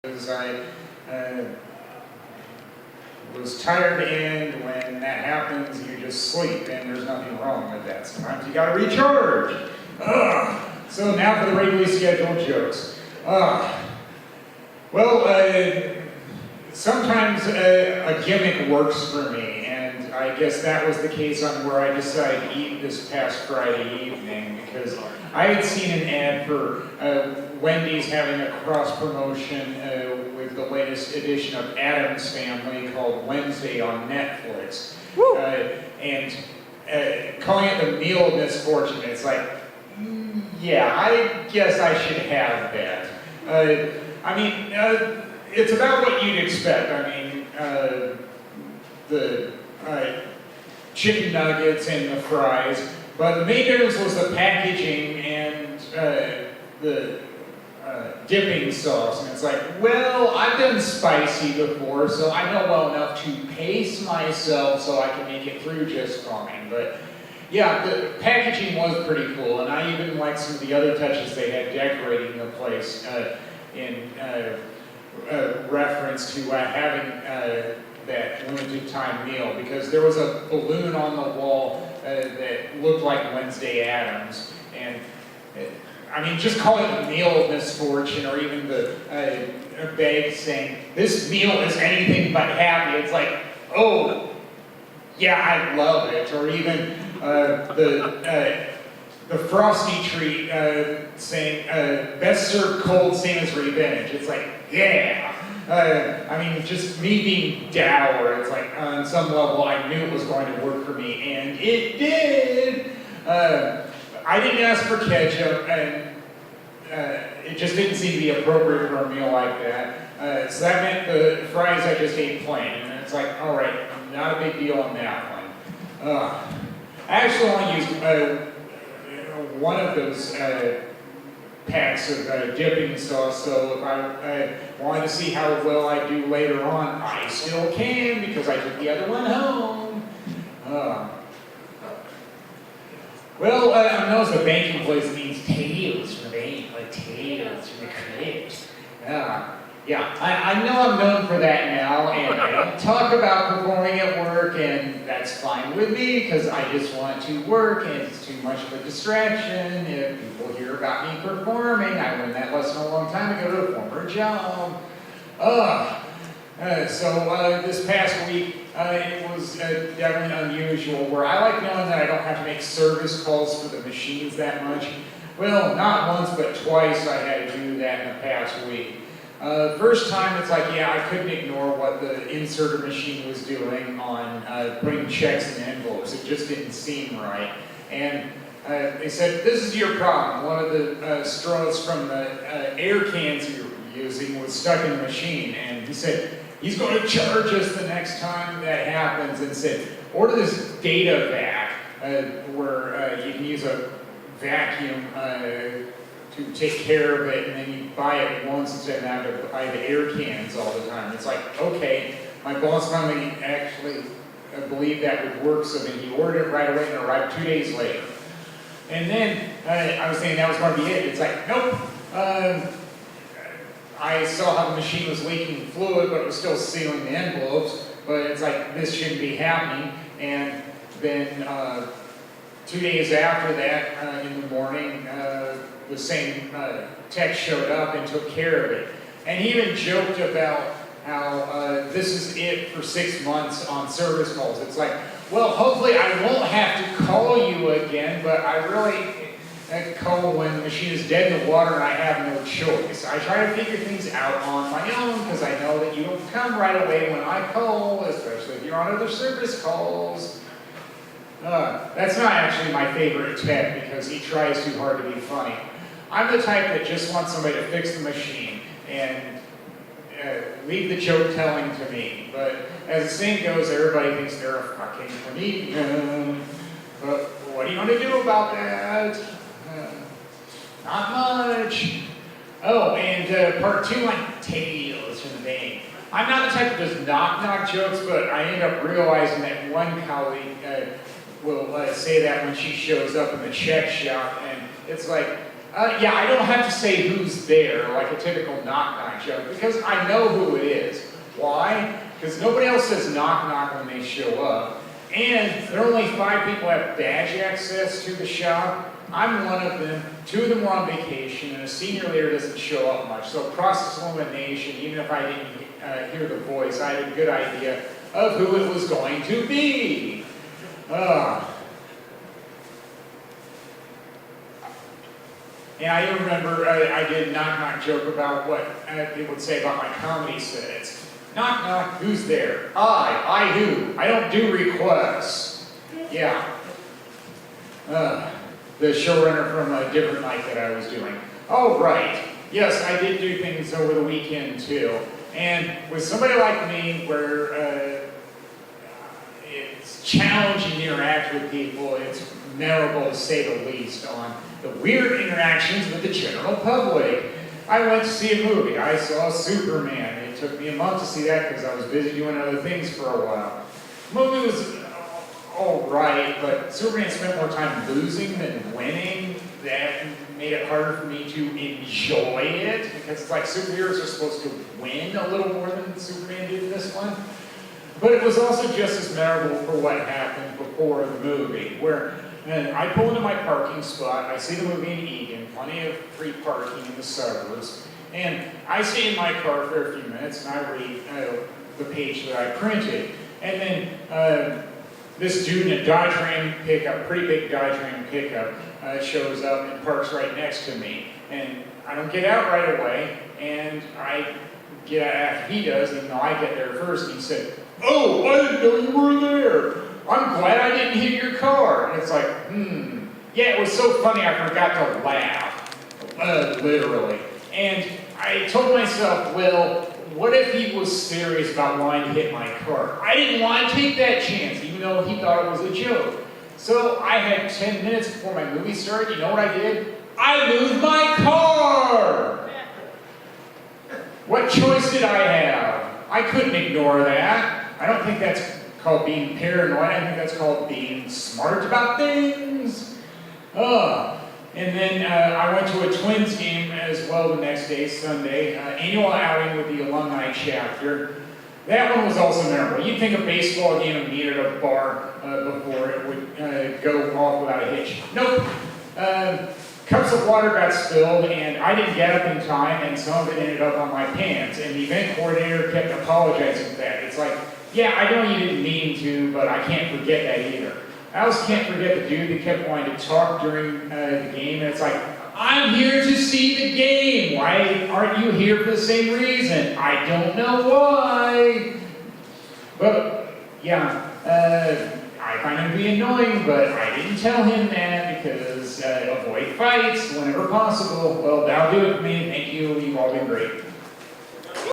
because I was tired, and when that happens, you just sleep, and there's nothing wrong with that. Sometimes you gotta recharge. So now for the regularly scheduled jokes. Sometimes a gimmick works for me, and I guess that was the case on where I decided to eat this past Friday evening, because I had seen an ad for Wendy's having a cross-promotion with the latest edition of Addams Family called Wednesday on Netflix. And calling it the meal of misfortune, it's like, yeah, I guess I should have that. It's about what you'd expect. The chicken nuggets and the fries, but the main difference was the packaging and the dipping sauce. And it's like, well, I've done spicy before, so I know well enough to pace myself so I can make it through just fine. But yeah, the packaging was pretty cool, and I even liked some of the other touches they had decorating the place in reference to having that limited time meal, because there was a balloon on the wall that looked like Wednesday Addams, and just call it the meal of misfortune, or even the bag saying, this meal is anything but happy. It's like, oh, yeah, I love it. Or even the Frosty treat saying, best served cold, same as revenge. It's like, yeah. Just me being dour, it's like, on some level, I knew it was going to work for me, and it did. I didn't ask for ketchup, and it just didn't seem to be appropriate for a meal like that. So that meant the fries I just ate plain, and it's like, all right, not a big deal on that one. I actually only used one of those packs of dipping sauce, so if I wanted to see how well I do later on, I still can, because I took the other one home. I know the banking place means tails from the bank, like tails from the crypt. I know I'm known for that now, and I don't talk about performing at work, and that's fine with me, because I just want to work, and it's too much of a distraction. If people hear about me performing, I learned that lesson a long time ago to a former job. This past week, it was definitely unusual, where I like knowing that I don't have to make service calls for the machines that much. Well, not once, but twice I had to do that in the past week. First time, it's like, yeah, I couldn't ignore what the inserter machine was doing on putting checks in envelopes. It just didn't seem right. And they said, this is your problem. One of the straws from the air cans you were using was stuck in the machine. And he said, he's going to charge us the next time that happens, and said, order this data vac, where you can use a vacuum to take care of it, and then you buy it once instead of having to buy the air cans all the time. It's like, okay, my boss finally actually believed that would work, so then he ordered it right away and it arrived 2 days later. And then I was thinking that was going to be it. It's like, nope. I saw how the machine was leaking fluid, but it was still sealing the envelopes. But it's like, this shouldn't be happening. And then 2 days after that, in the morning, the same tech showed up and took care of it. And he even joked about how this is it for 6 months on service calls. It's like, well, hopefully I won't have to call you again, but I really call when the machine is dead in the water and I have no choice. I try to figure things out on my own, because I know that you don't come right away when I call, especially if you're on other service calls. That's not actually my favorite tech, because he tries too hard to be funny. I'm the type that just wants somebody to fix the machine and leave the joke telling to me. But as the saying goes, everybody thinks they're a fucking comedian. But what are you going to do about that? Not much. Oh, and part 2 on tails from the bank. I'm not the type that does knock-knock jokes, but I end up realizing that one colleague will say that when she shows up in the check shop, and it's like, Yeah, I don't have to say who's there, like a typical knock-knock joke, because I know who it is. Why? Because nobody else says knock-knock when they show up, and there are only 5 people who have badge access to the shop. I'm one of them. 2 of them were on vacation, and a senior leader doesn't show up much. So process elimination, even if I didn't hear the voice, I had a good idea of who it was going to be. And I remember I did a knock-knock joke about what people would say about my comedy sets. Knock, knock, who's there? I who? I don't do requests. Yeah. The showrunner from a different night that I was doing. Oh, right. Yes, I did do things over the weekend, too. And with somebody like me, where it's challenging to interact with people, it's memorable to say the least on the weird interactions with the general public. I went to see a movie. I saw Superman. It took me a month to see that because I was busy doing other things for a while. The movie was all right, but Superman spent more time losing than winning. That made it harder for me to enjoy it because it's like superheroes are supposed to win a little more than Superman did in this one. But it was also just as memorable for what happened before the movie, where I pull into my parking spot, I see the movie in Eagan, plenty of free parking in the suburbs, and I stay in my car for a few minutes and I read the page that I printed. And then this dude in a Dodge Ram pickup, pretty big Dodge Ram pickup, shows up and parks right next to me. And I don't get out right away, and I get out after he does, even though I get there first. And he said, "Oh, I didn't know you were there. I'm glad I didn't hit your car." And it's like, Yeah, it was so funny I forgot to laugh, literally. And I told myself, well, what if he was serious about wanting to hit my car? I didn't want to take that chance, even though he thought it was a joke. So I had 10 minutes before my movie started. You know what I did? I moved my car! What choice did I have? I couldn't ignore that. I don't think that's called being paranoid. I think that's called being smart about things. And then I went to a Twins game as well the next day, Sunday. Annual outing with the alumni chapter. That one was also memorable. You'd think a baseball game would meet at a bar before it would go off without a hitch. Nope. Cups of water got spilled, and I didn't get up in time, and some of it ended up on my pants. And the event coordinator kept apologizing for that. It's like, yeah, I know you didn't mean to, but I can't forget that either. I also can't forget the dude that kept wanting to talk during the game, and it's like, I'm here to see the game. Why aren't you here for the same reason? I don't know why. But, yeah, I find him to be annoying, but I didn't tell him that because avoid fights whenever possible. Well, that'll do it for me. Thank you. You've all been great.